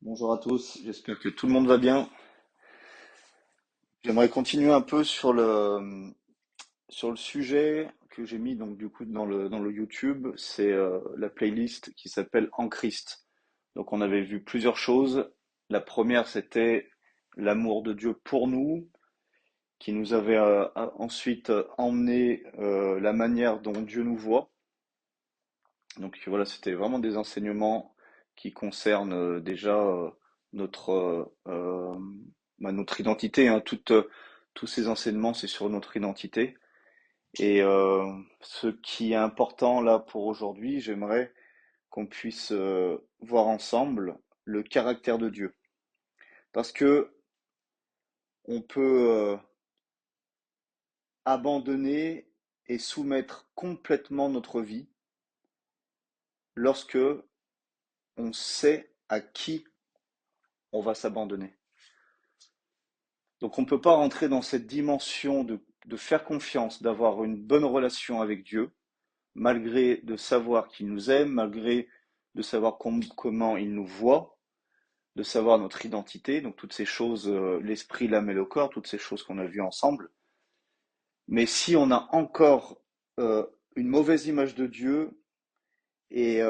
Bonjour à tous, j'espère que tout le monde va bien. J'aimerais continuer un peu sur le sujet que j'ai mis donc du coup dans le YouTube, c'est la playlist qui s'appelle En Christ. Donc on avait vu plusieurs choses. La première c'était l'amour de Dieu pour nous, qui nous avait ensuite emmené la manière dont Dieu nous voit. Donc voilà, c'était vraiment des enseignements qui concernent déjà notre notre identité, hein. Tous ces enseignements, c'est sur notre identité. Et ce qui est important là pour aujourd'hui, j'aimerais qu'on puisse voir ensemble le caractère de Dieu, parce que on peut abandonner et soumettre complètement notre vie lorsque on sait à qui on va s'abandonner. Donc on ne peut pas rentrer dans cette dimension de faire confiance, d'avoir une bonne relation avec Dieu, malgré de savoir qu'il nous aime, malgré de savoir comment il nous voit, de savoir notre identité, donc toutes ces choses, l'esprit, l'âme et le corps, toutes ces choses qu'on a vues ensemble. Mais si on a encore une mauvaise image de Dieu et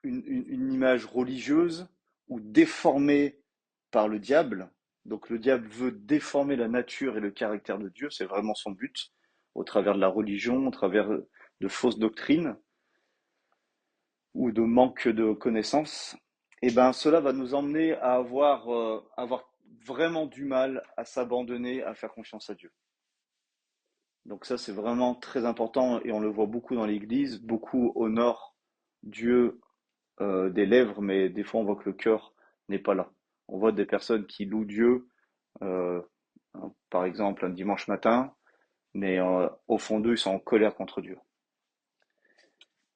une image religieuse ou déformée par le diable. Donc le diable veut déformer la nature et le caractère de Dieu, c'est vraiment son but, au travers de la religion, au travers de fausses doctrines ou de manque de connaissances. Et ben cela va nous emmener à avoir vraiment du mal à s'abandonner, à faire confiance à Dieu. Donc ça c'est vraiment très important et on le voit beaucoup dans l'Église, beaucoup honorent Dieu des lèvres, mais des fois on voit que le cœur n'est pas là. On voit des personnes qui louent Dieu, euh, par exemple un dimanche matin, mais au fond d'eux, ils sont en colère contre Dieu.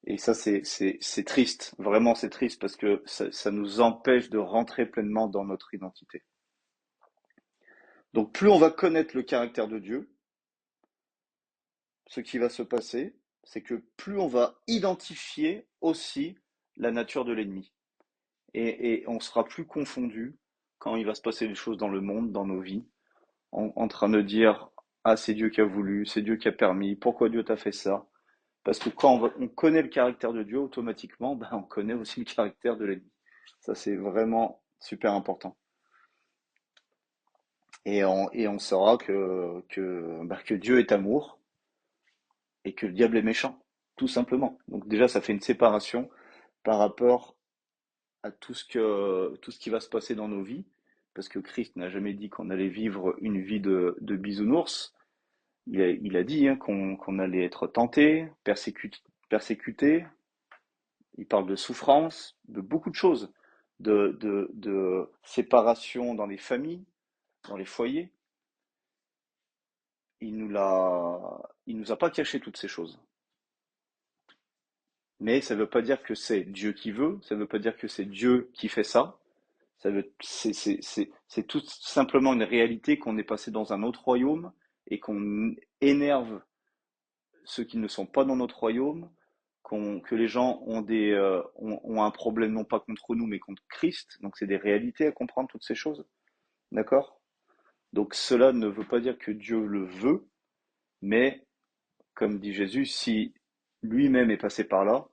Et ça, c'est triste, vraiment c'est triste, parce que ça nous empêche de rentrer pleinement dans notre identité. Donc plus on va connaître le caractère de Dieu, ce qui va se passer, c'est que plus on va identifier aussi la nature de l'ennemi. Et on sera plus confondu quand il va se passer des choses dans le monde, dans nos vies, en train de dire, ah, c'est Dieu qui a voulu, c'est Dieu qui a permis, pourquoi Dieu t'a fait ça? Parce que quand on connaît le caractère de Dieu, automatiquement, ben, on connaît aussi le caractère de l'ennemi. Ça, c'est vraiment super important. Et on saura que Dieu est amour et que le diable est méchant, tout simplement. Donc déjà, ça fait une séparation par rapport à tout ce qui va se passer dans nos vies, parce que Christ n'a jamais dit qu'on allait vivre une vie de bisounours. Il a dit hein, qu'on allait être tenté, persécuté. Il parle de souffrance, de beaucoup de choses, de séparation dans les familles, dans les foyers. Il nous a pas caché toutes ces choses. Mais ça ne veut pas dire que c'est Dieu qui veut, ça ne veut pas dire que c'est Dieu qui fait ça. C'est tout simplement une réalité qu'on est passé dans un autre royaume et qu'on énerve ceux qui ne sont pas dans notre royaume, que les gens ont un problème non pas contre nous mais contre Christ. Donc c'est des réalités à comprendre toutes ces choses. D'accord? Donc cela ne veut pas dire que Dieu le veut, mais comme dit Jésus, si lui-même est passé par là,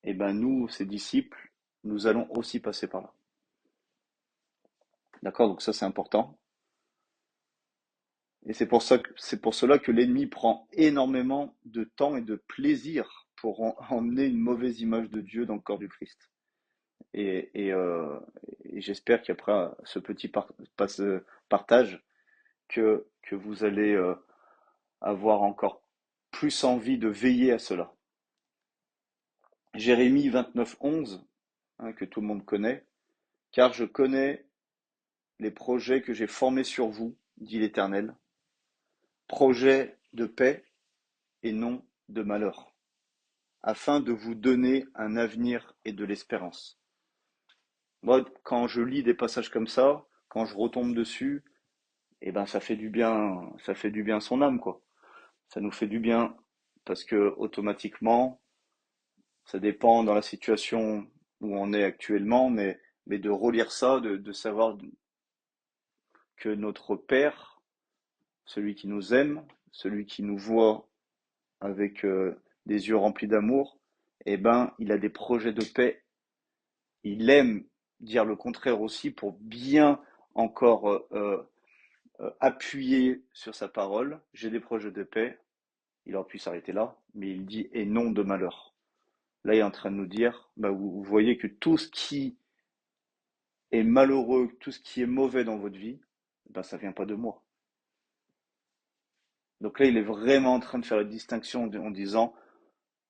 eh ben nous, ses disciples, nous allons aussi passer par là. D'accord? Donc ça c'est important. Et c'est pour cela que l'ennemi prend énormément de temps et de plaisir pour emmener une mauvaise image de Dieu dans le corps du Christ. Et, et, euh, et j'espère qu'après ce petit partage, que vous allez avoir encore plus envie de veiller à cela. Jérémie 29:11, hein, que tout le monde connaît, car je connais les projets que j'ai formés sur vous, dit l'Éternel, projets de paix et non de malheur, afin de vous donner un avenir et de l'espérance. Moi, quand je lis des passages comme ça, quand je retombe dessus, eh ben ça fait du bien à son âme, quoi. Ça nous fait du bien parce que automatiquement, ça dépend dans la situation. où on est actuellement, mais de relire ça, de savoir que notre Père, celui qui nous aime, celui qui nous voit avec des yeux remplis d'amour, eh ben, il a des projets de paix. Il aime dire le contraire aussi pour bien encore appuyer sur sa parole. J'ai des projets de paix. Il aurait pu s'arrêter là, mais il dit et non de malheur. Là, il est en train de nous dire, bah, vous voyez que tout ce qui est malheureux, tout ce qui est mauvais dans votre vie, ben, ça vient pas de moi. Donc là, il est vraiment en train de faire la distinction en disant,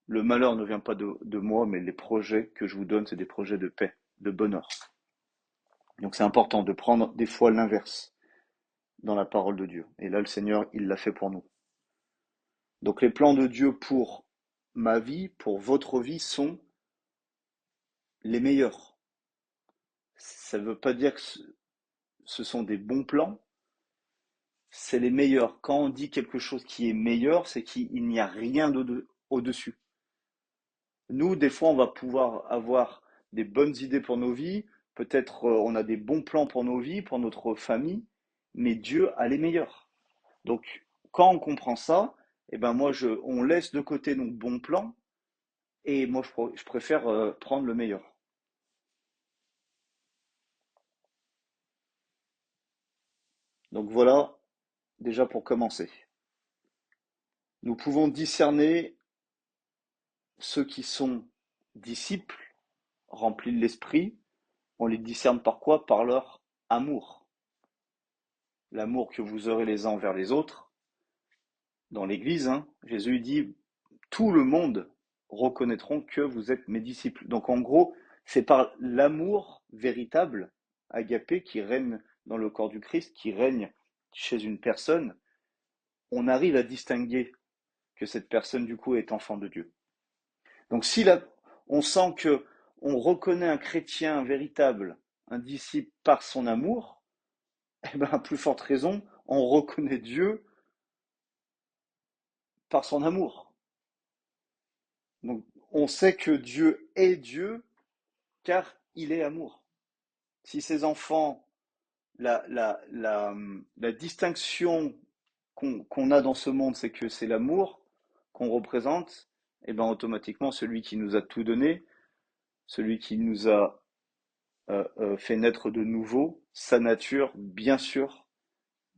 le malheur ne vient pas de moi, mais les projets que je vous donne, c'est des projets de paix, de bonheur. Donc c'est important de prendre des fois l'inverse dans la parole de Dieu. Et là, le Seigneur, il l'a fait pour nous. Donc les plans de Dieu pour ma vie, pour votre vie, sont les meilleurs. Ça ne veut pas dire que ce sont des bons plans, c'est les meilleurs. Quand on dit quelque chose qui est meilleur, c'est qu'il n'y a rien au-dessus. Nous, des fois, on va pouvoir avoir des bonnes idées pour nos vies, peut-être on a des bons plans pour nos vies, pour notre famille, mais Dieu a les meilleurs. Donc, quand on comprend ça, eh ben moi, on laisse de côté nos bons plans, et moi, je préfère prendre le meilleur. Donc voilà, déjà pour commencer. Nous pouvons discerner ceux qui sont disciples, remplis de l'esprit. On les discerne par quoi? Par leur amour. L'amour que vous aurez les uns envers les autres. Dans l'Église, hein, Jésus dit, tout le monde reconnaîtront que vous êtes mes disciples. Donc en gros, c'est par l'amour véritable, agapé, qui règne dans le corps du Christ, qui règne chez une personne, on arrive à distinguer que cette personne, du coup, est enfant de Dieu. Donc si là, on sent que on reconnaît un chrétien véritable, un disciple par son amour, eh ben, à plus forte raison, on reconnaît Dieu par son amour. Donc, on sait que Dieu est Dieu car il est amour. Si ses enfants, la distinction qu'on a dans ce monde, c'est que c'est l'amour qu'on représente, et bien automatiquement, celui qui nous a tout donné, celui qui nous a fait naître de nouveau, sa nature, bien sûr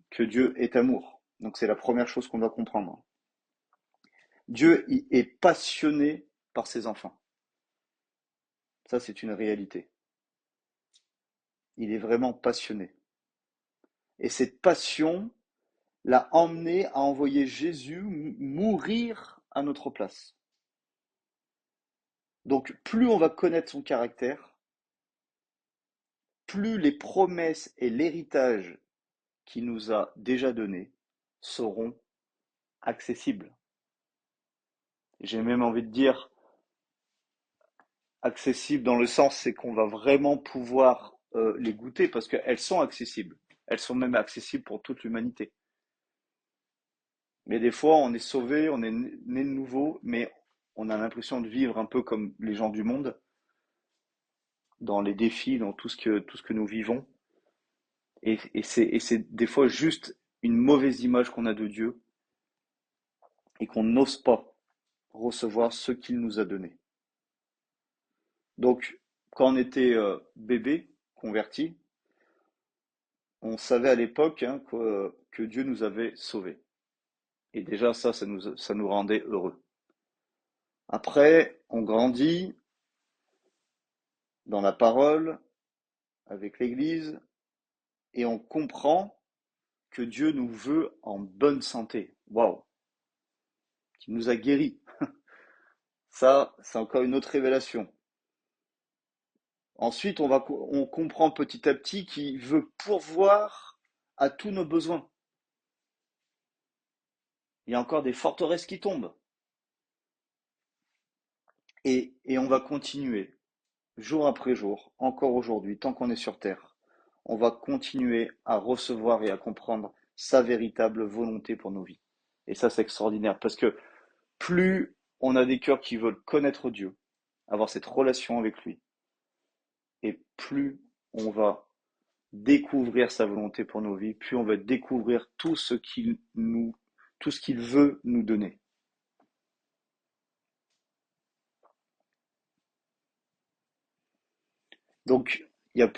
que Dieu est amour. Donc c'est la première chose qu'on doit comprendre. Dieu est passionné par ses enfants. Ça, c'est une réalité. Il est vraiment passionné. Et cette passion l'a emmené à envoyer Jésus mourir à notre place. Donc, plus on va connaître son caractère, plus les promesses et l'héritage qu'il nous a déjà donné seront accessibles. J'ai même envie de dire accessibles dans le sens, c'est qu'on va vraiment pouvoir les goûter parce qu'elles sont accessibles. Elles sont même accessibles pour toute l'humanité. Mais des fois, on est sauvé, on est né de nouveau, mais on a l'impression de vivre un peu comme les gens du monde, dans les défis, dans tout ce que nous vivons. Et c'est des fois juste une mauvaise image qu'on a de Dieu et qu'on n'ose pas recevoir ce qu'il nous a donné. Donc, quand on était bébé, converti, on savait à l'époque hein, que Dieu nous avait sauvés. Et déjà, ça nous rendait heureux. Après, on grandit dans la parole, avec l'Église, et on comprend que Dieu nous veut en bonne santé. Waouh! Qu'il nous a guéris. Ça, c'est encore une autre révélation. Ensuite, on comprend petit à petit qu'il veut pourvoir à tous nos besoins. Il y a encore des forteresses qui tombent. Et on va continuer, jour après jour, encore aujourd'hui, tant qu'on est sur Terre. On va continuer à recevoir et à comprendre sa véritable volonté pour nos vies. Et ça, c'est extraordinaire parce que plus on a des cœurs qui veulent connaître Dieu, avoir cette relation avec lui, et plus on va découvrir sa volonté pour nos vies, plus on va découvrir tout ce qu'il veut nous donner. Donc, il y a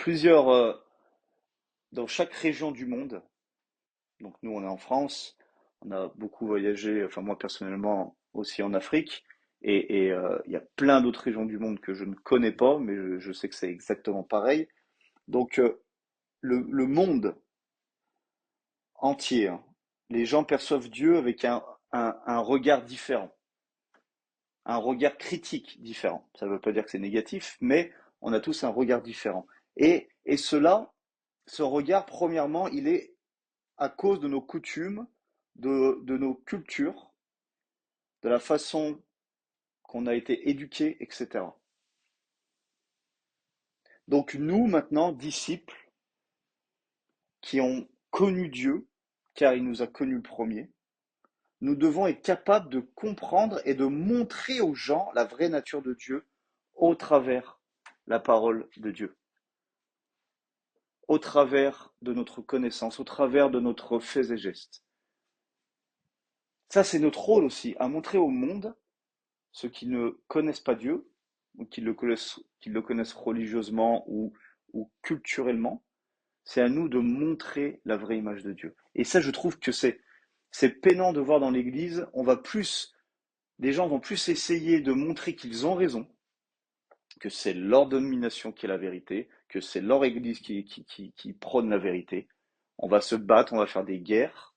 dans chaque région du monde, donc nous on est en France, on a beaucoup voyagé, enfin moi personnellement aussi en Afrique, et il y a plein d'autres régions du monde que je ne connais pas, mais je sais que c'est exactement pareil. Donc le monde entier, hein, les gens perçoivent Dieu avec un regard différent, un regard critique différent. Ça ne veut pas dire que c'est négatif, mais on a tous un regard différent. Et ce regard, premièrement, il est à cause de nos coutumes, de nos cultures, de la façon qu'on a été éduqué, etc. Donc nous, maintenant, disciples, qui ont connu Dieu, car il nous a connus le premier, nous devons être capables de comprendre et de montrer aux gens la vraie nature de Dieu au travers la parole de Dieu, au travers de notre connaissance, au travers de notre faits et gestes. Ça, c'est notre rôle aussi, à montrer au monde, ceux qui ne connaissent pas Dieu, ou qui le connaissent religieusement ou culturellement, c'est à nous de montrer la vraie image de Dieu. Et ça, je trouve que c'est peinant de voir dans l'Église, les gens vont plus essayer de montrer qu'ils ont raison, que c'est leur domination qui est la vérité, que c'est leur Église qui prône la vérité. On va se battre, on va faire des guerres,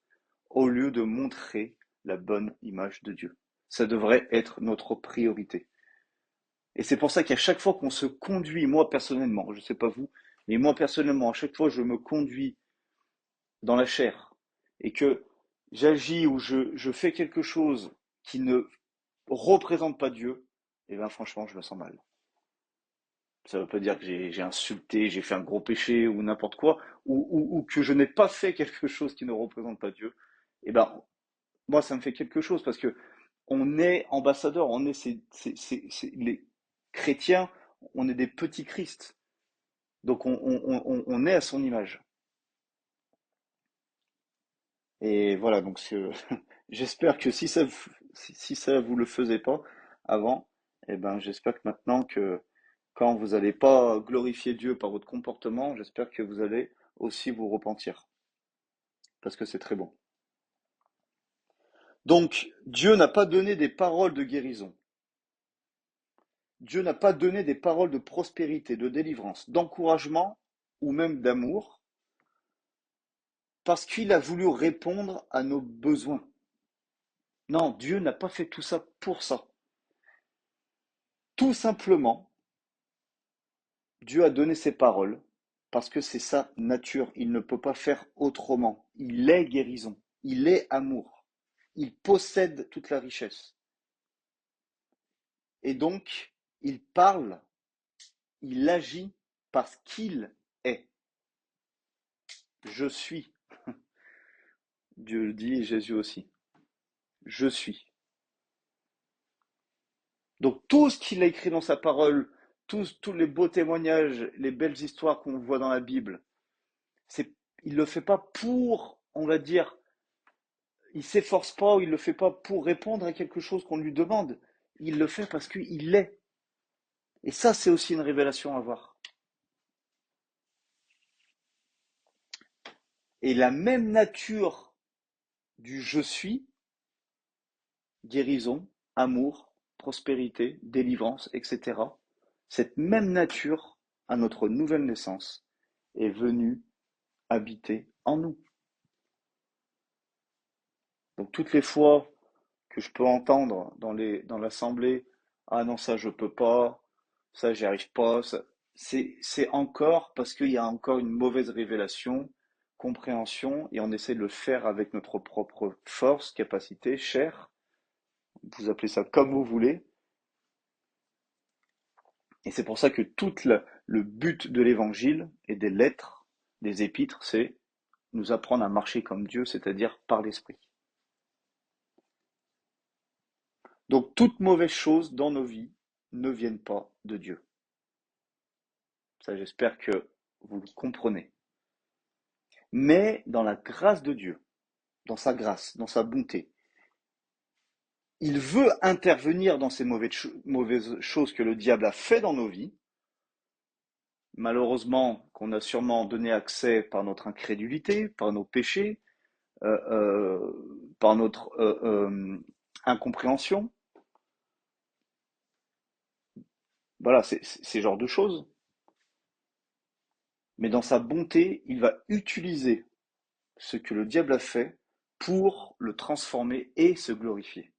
au lieu de montrer la bonne image de Dieu. Ça devrait être notre priorité. Et c'est pour ça qu'à chaque fois qu'on se conduit, moi personnellement, je ne sais pas vous, mais moi personnellement, à chaque fois que je me conduis dans la chair et que j'agis ou je fais quelque chose qui ne représente pas Dieu, et bien franchement, je me sens mal. Ça ne veut pas dire que j'ai insulté, j'ai fait un gros péché ou n'importe quoi, ou que je n'ai pas fait quelque chose qui ne représente pas Dieu. Et ben, moi, ça me fait quelque chose parce que on est ambassadeur, on est les chrétiens, on est des petits Christ. Donc on est à son image. Et voilà, donc j'espère que si ça vous le faisait pas avant, eh ben j'espère que maintenant que quand vous n'allez pas glorifier Dieu par votre comportement, j'espère que vous allez aussi vous repentir, parce que c'est très bon. Donc Dieu n'a pas donné des paroles de guérison. Dieu n'a pas donné des paroles de prospérité, de délivrance, d'encouragement ou même d'amour, parce qu'il a voulu répondre à nos besoins. Non, Dieu n'a pas fait tout ça pour ça. Tout simplement, Dieu a donné ses paroles parce que c'est sa nature. Il ne peut pas faire autrement. Il est guérison. Il est amour. Il possède toute la richesse. Et donc, il parle, il agit parce qu'il est. Je suis. Dieu le dit et Jésus aussi. Je suis. Donc tout ce qu'il a écrit dans sa parole, tous les beaux témoignages, les belles histoires qu'on voit dans la Bible, c'est, il ne le fait pas pour, on va dire, il s'efforce pas ou il le fait pas pour répondre à quelque chose qu'on lui demande. Il le fait parce qu'il l'est. Et ça, c'est aussi une révélation à voir. Et la même nature du je suis, guérison, amour, prospérité, délivrance, etc. Cette même nature, à notre nouvelle naissance, est venue habiter en nous. Donc toutes les fois que je peux entendre dans l'assemblée, ah non, ça je peux pas, ça j'y arrive pas, c'est encore parce qu'il y a encore une mauvaise révélation, compréhension, et on essaie de le faire avec notre propre force, capacité, chair, vous appelez ça comme vous voulez, et c'est pour ça que le but de l'évangile et des lettres, des épîtres, c'est nous apprendre à marcher comme Dieu, c'est-à-dire par l'esprit. Donc toutes mauvaises choses dans nos vies ne viennent pas de Dieu. Ça, j'espère que vous le comprenez. Mais dans la grâce de Dieu, dans sa grâce, dans sa bonté, il veut intervenir dans ces mauvaises choses que le diable a fait dans nos vies, malheureusement qu'on a sûrement donné accès par notre incrédulité, par nos péchés, par notre incompréhension. Voilà, c'est ces genres de choses. Mais dans sa bonté, il va utiliser ce que le diable a fait pour le transformer et se glorifier.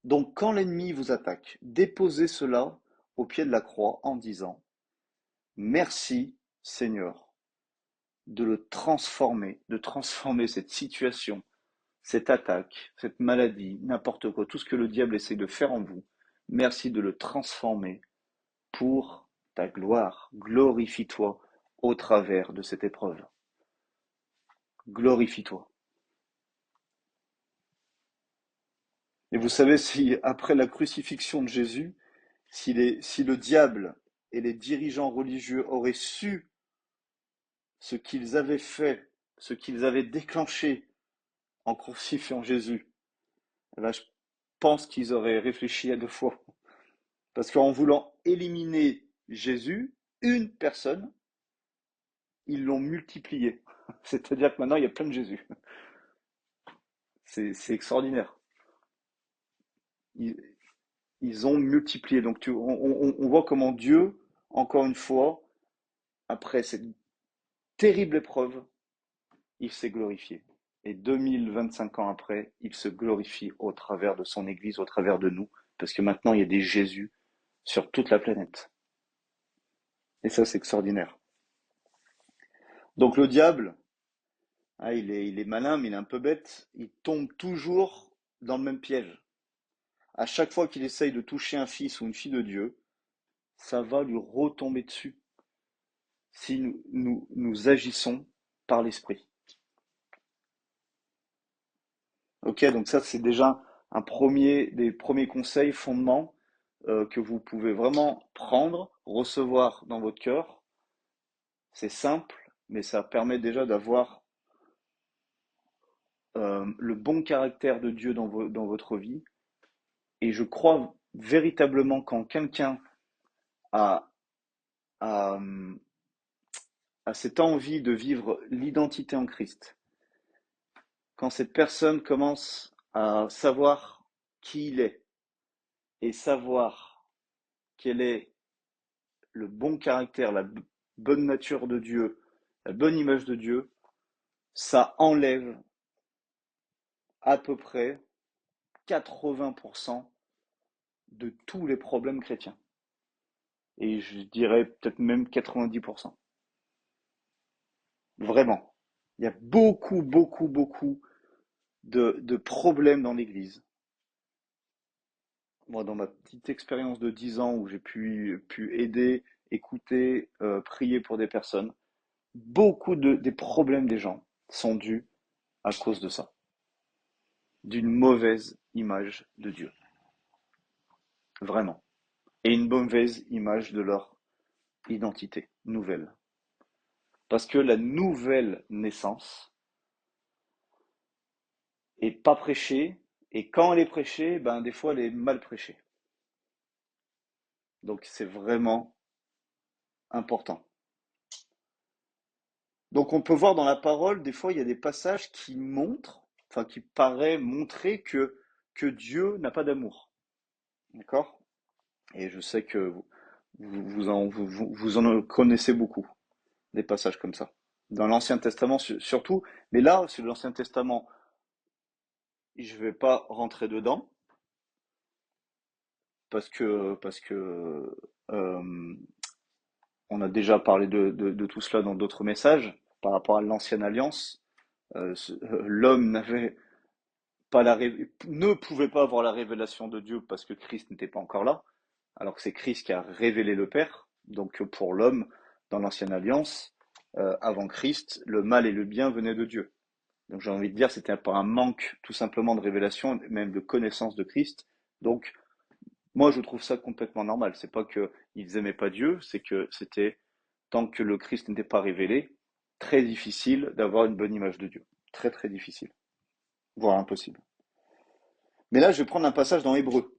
Donc quand l'ennemi vous attaque, déposez cela au pied de la croix en disant: Merci Seigneur de le transformer, de transformer cette situation, cette attaque, cette maladie, n'importe quoi, tout ce que le diable essaie de faire en vous. Merci de le transformer pour ta gloire. Glorifie-toi au travers de cette épreuve. Glorifie-toi. Et vous savez, si après la crucifixion de Jésus, si le diable et les dirigeants religieux auraient su ce qu'ils avaient fait, ce qu'ils avaient déclenché en crucifiant Jésus, là, je pense qu'ils auraient réfléchi à deux fois. Parce qu'en voulant éliminer Jésus, une personne, ils l'ont multiplié. C'est-à-dire que maintenant, il y a plein de Jésus. C'est extraordinaire. Ils, ils ont multiplié. Donc, on voit comment Dieu, encore une fois, après cette terrible épreuve, il s'est glorifié. Et 2025 ans après, il se glorifie au travers de son Église, au travers de nous, parce que maintenant, il y a des Jésus sur toute la planète. Et ça, c'est extraordinaire. Donc le diable, ah, il est malin, mais il est un peu bête. Il tombe toujours dans le même piège. À chaque fois qu'il essaye de toucher un fils ou une fille de Dieu, ça va lui retomber dessus si nous agissons par l'esprit. Ok, donc ça c'est déjà des premiers conseils, fondements que vous pouvez vraiment prendre, recevoir dans votre cœur. C'est simple, mais ça permet déjà d'avoir le bon caractère de Dieu dans votre vie. Et je crois véritablement quand quelqu'un a, a, a cette envie de vivre l'identité en Christ, quand cette personne commence à savoir qui il est et savoir quel est le bon caractère, la bonne nature de Dieu, la bonne image de Dieu, ça enlève à peu près 80% de tous les problèmes chrétiens. Et je dirais peut-être même 90%. Vraiment. Il y a beaucoup de problèmes dans l'Église. Moi, dans ma petite expérience de 10 ans où j'ai pu aider, écouter, prier pour des personnes, des problèmes des gens sont dus à cause de ça, d'une mauvaise image de Dieu. Vraiment. Et une mauvaise image de leur identité nouvelle. Parce que la nouvelle naissance est pas prêchée, et quand elle est prêchée, ben des fois elle est mal prêchée. Donc c'est vraiment important. Donc on peut voir dans la parole, des fois il y a des passages qui montrent, enfin qui paraissent montrer que Dieu n'a pas d'amour. D'accord? Et je sais que vous en connaissez beaucoup, des passages comme ça. Dans l'Ancien Testament surtout, mais là, sur l'Ancien Testament, je ne vais pas rentrer dedans, parce que on a déjà parlé de tout cela dans d'autres messages, par rapport à l'Ancienne Alliance. L'homme ne pouvait pas avoir la révélation de Dieu parce que Christ n'était pas encore là, alors que c'est Christ qui a révélé le Père. Donc pour l'homme, dans l'Ancienne Alliance, avant Christ, le mal et le bien venaient de Dieu. Donc j'ai envie de dire, c'était par un manque tout simplement de révélation, même de connaissance de Christ. Donc Moi, je trouve ça complètement normal. C'est pas qu'ils aimaient pas Dieu, c'est que c'était, tant que le Christ n'était pas révélé, très difficile d'avoir une bonne image de Dieu. Très, très difficile. Voire impossible. Mais là, je vais prendre un passage dans Hébreu.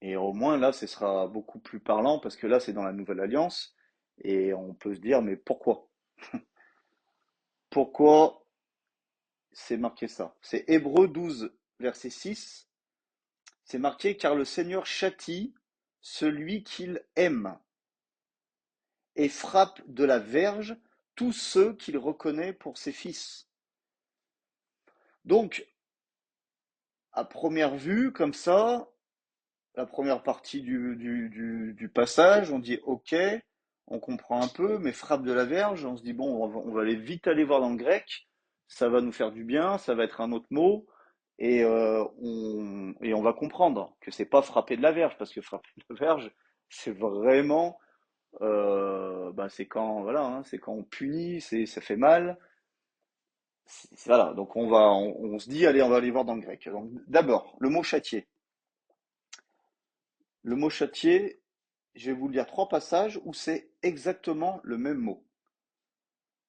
Et au moins, là, ce sera beaucoup plus parlant parce que là, c'est dans la Nouvelle Alliance. Et on peut se dire, mais pourquoi? Pourquoi c'est marqué ça? C'est Hébreu 12, verset 6. C'est marqué, car le Seigneur châtie celui qu'il aime et frappe de la verge tous ceux qu'il reconnaît pour ses fils. Donc, à première vue, comme ça, la première partie du passage, on dit ok, on comprend un peu, mais frappe de la verge, on se dit bon, on va aller vite aller voir dans le grec, ça va nous faire du bien, ça va être un autre mot, et on va comprendre que c'est pas frapper de la verge, parce que frapper de la verge, c'est vraiment, bah, c'est quand, voilà, hein, c'est quand on punit, ça fait mal. Voilà, donc on se dit, allez, on va aller voir dans le grec. Donc, d'abord, le mot châtier. Le mot châtier, je vais vous lire trois passages où c'est exactement le même mot.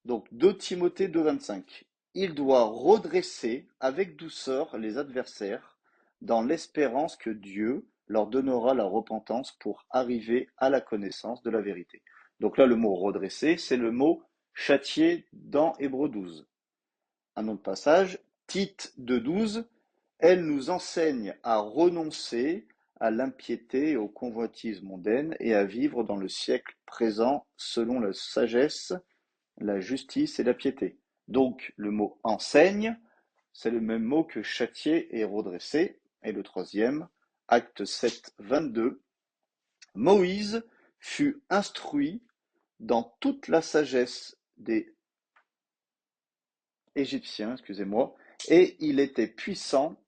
Donc 2 Timothée 2,25. Il doit redresser avec douceur les adversaires dans l'espérance que Dieu leur donnera la repentance pour arriver à la connaissance de la vérité. Donc là, le mot redresser, c'est le mot châtier dans Hébreux 12. Un autre passage, Tite 2,12. Elle nous enseigne à renoncer à l'impiété et aux convoitises mondaines et à vivre dans le siècle présent selon la sagesse, la justice et la piété. Donc le mot enseigne, c'est le même mot que châtier et redresser. Et le troisième, acte 7, 22. Moïse fut instruit dans toute la sagesse des Égyptiens, excusez-moi, et il était puissant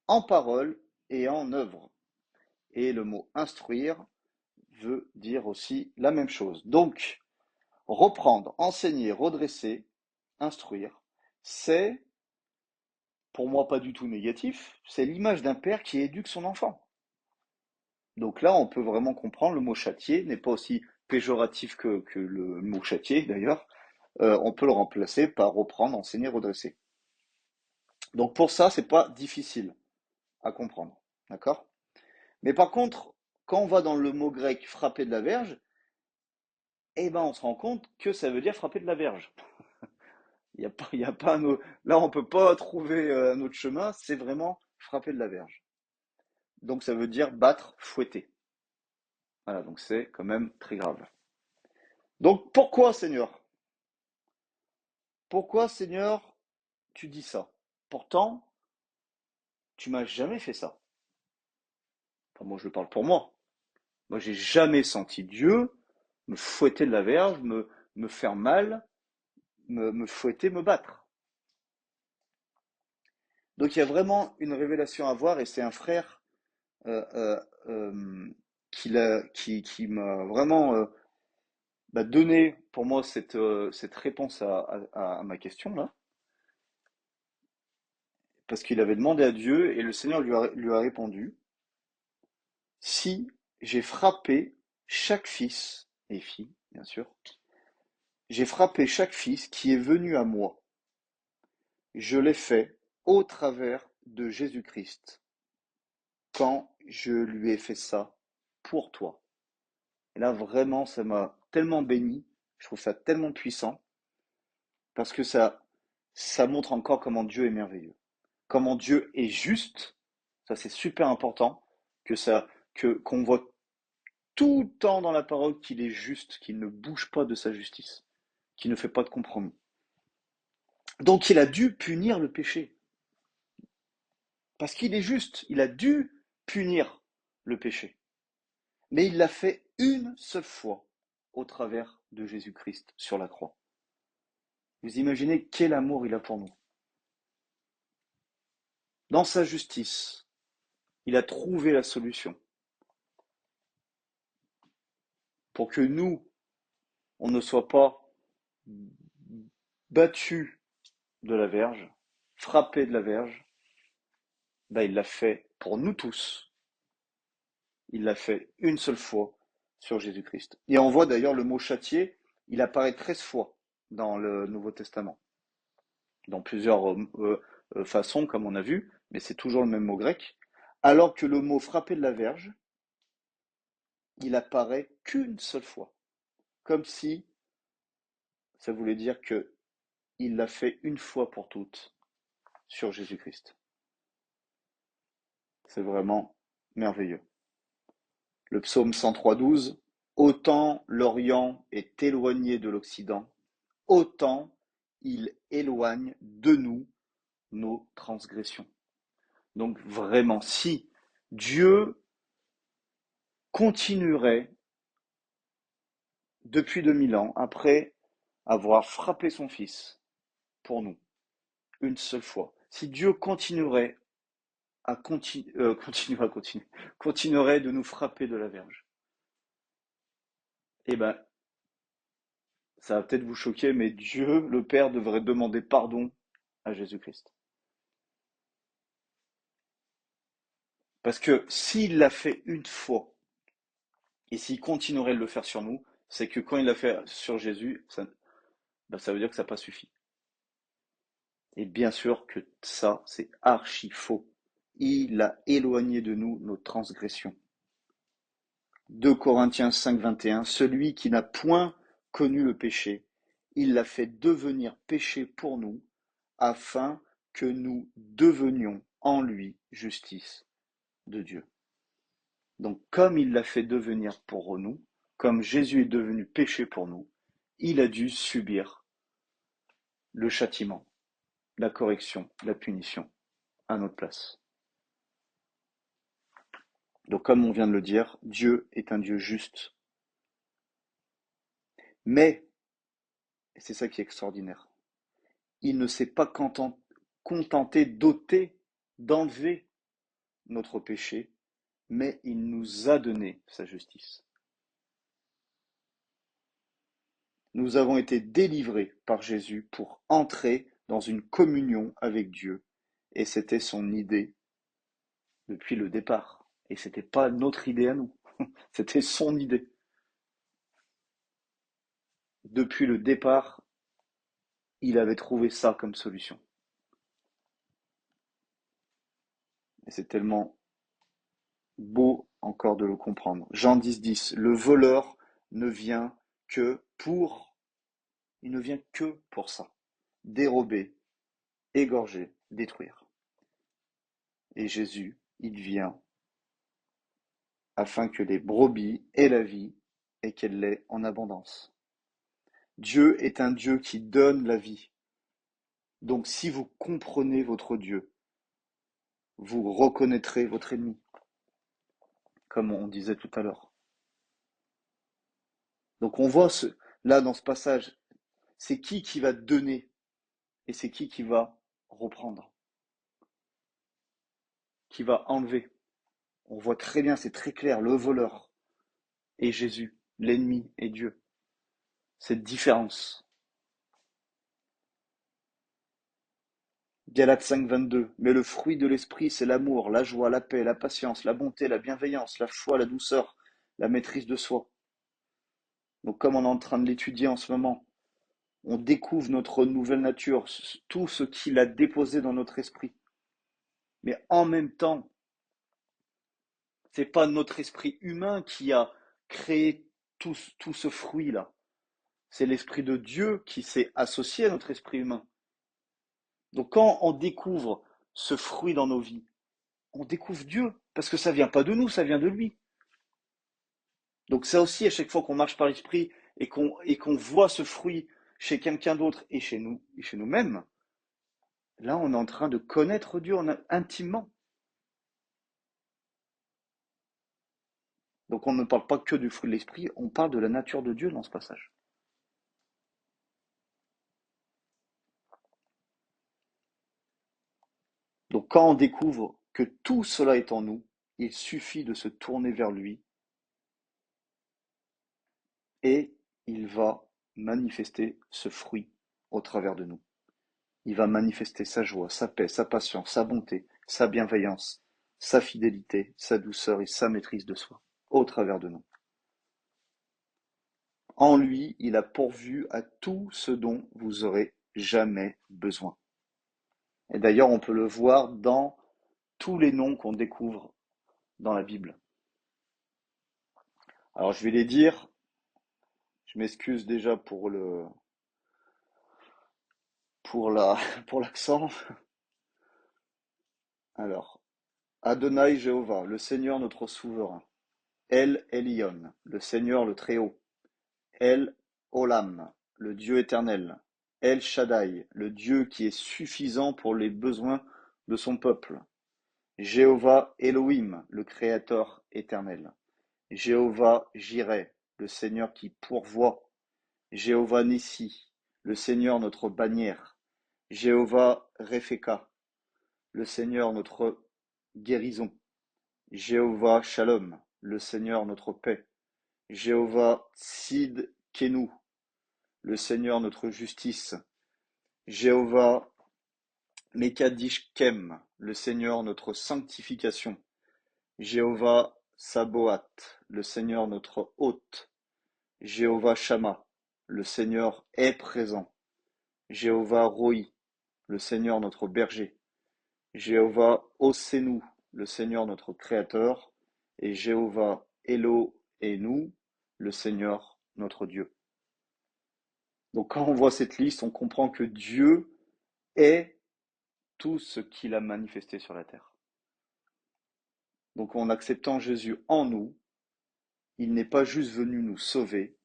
en parole et en œuvre. Et le mot instruire veut dire aussi la même chose. Donc, reprendre, enseigner, redresser, instruire, c'est pour moi pas du tout négatif, c'est l'image d'un père qui éduque son enfant. Donc là, on peut vraiment comprendre, le mot châtier n'est pas aussi péjoratif que le mot châtier d'ailleurs. On peut le remplacer par reprendre, enseigner, redresser. Donc pour ça, c'est pas difficile à comprendre. D'accord? Mais par contre, quand on va dans le mot grec frapper de la verge, eh ben on se rend compte que ça veut dire frapper de la verge. Il y a pas un autre... Là, on peut pas trouver un autre chemin, c'est vraiment frapper de la verge. Donc ça veut dire battre, fouetter. Voilà, donc c'est quand même très grave. Donc pourquoi, Seigneur? Pourquoi, Seigneur, tu dis ça? Pourtant, tu m'as jamais fait ça. Enfin, moi, je parle pour moi. Moi, j'ai jamais senti Dieu me fouetter de la verge, me faire mal, me fouetter, me battre. Donc il y a vraiment une révélation à voir et c'est un frère euh, euh, euh, qui m'a vraiment donné pour moi cette réponse à ma question là, parce qu'il avait demandé à Dieu et le Seigneur lui a répondu, si j'ai frappé chaque fils et fille, bien sûr, j'ai frappé chaque fils qui est venu à moi, je l'ai fait au travers de Jésus-Christ, quand je lui ai fait ça pour toi. Et là, vraiment, ça m'a tellement béni. Je trouve ça tellement puissant parce que ça montre encore comment Dieu est merveilleux. Comment Dieu est juste. Ça, c'est super important qu'on voit tout le temps dans la parole qu'il est juste, qu'il ne bouge pas de sa justice, qu'il ne fait pas de compromis. Donc, il a dû punir le péché. Parce qu'il est juste. Il a dû punir le péché. Mais il l'a fait une seule fois au travers de Jésus-Christ sur la croix. Vous imaginez quel amour il a pour nous. Dans sa justice, il a trouvé la solution pour que nous, on ne soit pas battus de la verge, frappés de la verge. Ben, il l'a fait pour nous tous. Il l'a fait une seule fois sur Jésus-Christ. Et on voit d'ailleurs le mot châtier, il apparaît 13 fois dans le Nouveau Testament, dans plusieurs façons, comme on a vu, mais c'est toujours le même mot grec. Alors que le mot frapper de la verge, il apparaît qu'une seule fois, comme si ça voulait dire que il l'a fait une fois pour toutes sur Jésus-Christ. C'est vraiment merveilleux. Le psaume 103:12, autant l'Orient est éloigné de l'Occident, autant il éloigne de nous nos transgressions. Donc vraiment, si Dieu continuerait depuis 2000 ans, après avoir frappé son Fils pour nous, une seule fois, si Dieu continuerait continuerait de nous frapper de la verge, eh ben, ça va peut-être vous choquer, mais Dieu, le Père, devrait demander pardon à Jésus-Christ. Parce que s'il l'a fait une fois, et s'il continuerait de le faire sur nous, c'est que quand il l'a fait sur Jésus, ça veut dire que ça n'a pas suffi. Et bien sûr que ça, c'est archi faux. Il a éloigné de nous nos transgressions. 2 Corinthiens 5, 21, celui qui n'a point connu le péché, il l'a fait devenir péché pour nous, afin que nous devenions en lui justice de Dieu. Donc comme il l'a fait devenir pour nous, comme Jésus est devenu péché pour nous, il a dû subir le châtiment, la correction, la punition à notre place. Donc comme on vient de le dire, Dieu est un Dieu juste. Mais, et c'est ça qui est extraordinaire, il ne s'est pas contenté d'ôter, d'enlever notre péché, mais il nous a donné sa justice. Nous avons été délivrés par Jésus pour entrer dans une communion avec Dieu. Et c'était son idée depuis le départ. Et ce n'était pas notre idée à nous. C'était son idée. Depuis le départ, il avait trouvé ça comme solution. Et c'est tellement beau encore de le comprendre. Jean 10:10, le voleur ne vient que pour, il ne vient que pour ça. Dérober, égorger, détruire. Et Jésus, il vient afin que les brebis aient la vie et qu'elle l'ait en abondance. Dieu est un Dieu qui donne la vie. Donc si vous comprenez votre Dieu, vous reconnaîtrez votre ennemi, comme on disait tout à l'heure. Donc on voit là dans ce passage, c'est qui va donner et c'est qui va reprendre, qui va enlever. On voit très bien, c'est très clair, le voleur est Jésus, l'ennemi est Dieu. Cette différence. Galates 5, 22. Mais le fruit de l'esprit, c'est l'amour, la joie, la paix, la patience, la bonté, la bienveillance, la foi, la douceur, la maîtrise de soi. Donc comme on est en train de l'étudier en ce moment, on découvre notre nouvelle nature, tout ce qu'il a déposé dans notre esprit. Mais en même temps, c'est pas notre esprit humain qui a créé tout ce fruit-là. C'est l'esprit de Dieu qui s'est associé à notre esprit humain. Donc quand on découvre ce fruit dans nos vies, on découvre Dieu, parce que ça vient pas de nous, ça vient de lui. Donc ça aussi, à chaque fois qu'on marche par l'esprit et qu'on voit ce fruit chez quelqu'un d'autre et chez nous, et chez nous-mêmes, là on est en train de connaître Dieu intimement. Donc on ne parle pas que du fruit de l'esprit, on parle de la nature de Dieu dans ce passage. Donc quand on découvre que tout cela est en nous, il suffit de se tourner vers lui et il va manifester ce fruit au travers de nous. Il va manifester sa joie, sa paix, sa patience, sa bonté, sa bienveillance, sa fidélité, sa douceur et sa maîtrise de soi au travers de nous. En lui, il a pourvu à tout ce dont vous aurez jamais besoin. Et d'ailleurs, on peut le voir dans tous les noms qu'on découvre dans la Bible. Alors, je vais les dire. Je m'excuse déjà pour pour l'accent. Alors, Adonai Jéhovah, le Seigneur notre souverain. El Elyon, le Seigneur le Très-Haut. El Olam, le Dieu éternel. El Shaddai, le Dieu qui est suffisant pour les besoins de son peuple. Jéhovah Elohim, le Créateur éternel. Jéhovah Jireh, le Seigneur qui pourvoit. Jéhovah Nissi, le Seigneur notre bannière. Jéhovah Repheka, le Seigneur notre guérison. Jéhovah Shalom, le Seigneur notre paix. Jéhovah Tsidkenu, le Seigneur notre justice. Jéhovah Mekadishkem, le Seigneur notre sanctification. Jéhovah Saboat, le Seigneur notre hôte. Jéhovah Shama, le Seigneur est présent. Jéhovah Roi, le Seigneur notre berger. Jéhovah Ossenu, le Seigneur notre créateur. Et Jéhovah Elohenu, le Seigneur notre Dieu. Donc quand on voit cette liste, on comprend que Dieu est tout ce qu'il a manifesté sur la terre. Donc en acceptant Jésus en nous, il n'est pas juste venu nous sauver,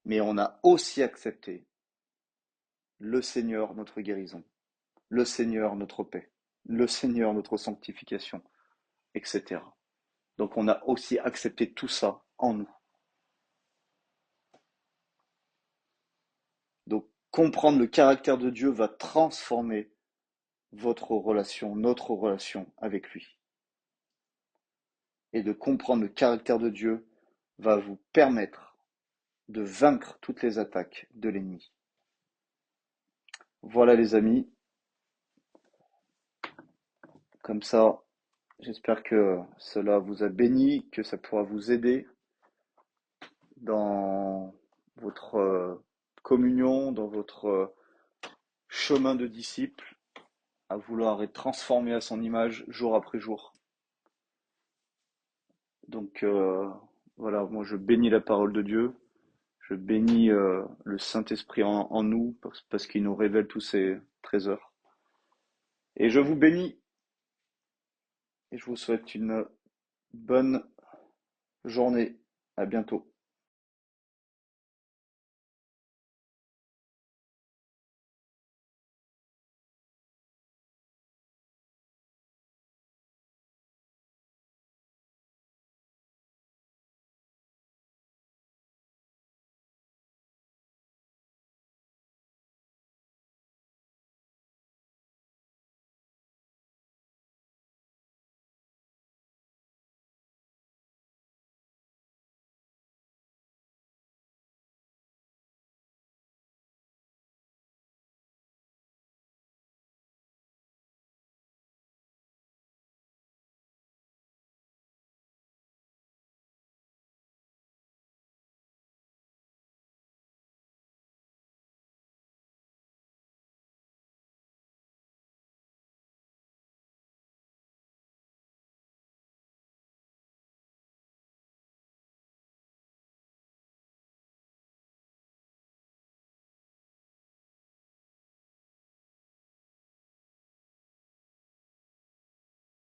mais on a aussi accepté le Seigneur notre guérison, le Seigneur notre paix, le Seigneur notre sanctification, etc. Donc on a aussi accepté tout ça en nous. Donc comprendre le caractère de Dieu va transformer votre relation, notre relation avec lui. Et de comprendre le caractère de Dieu va vous permettre de vaincre toutes les attaques de l'ennemi. Voilà les amis, comme ça, j'espère que cela vous a béni, que ça pourra vous aider dans votre communion, dans votre chemin de disciple, à vouloir être transformé à son image jour après jour. Donc voilà, moi je bénis la parole de Dieu, je bénis le Saint-Esprit en nous parce qu'il nous révèle tous ces trésors. Et je vous bénis et je vous souhaite une bonne journée. À bientôt.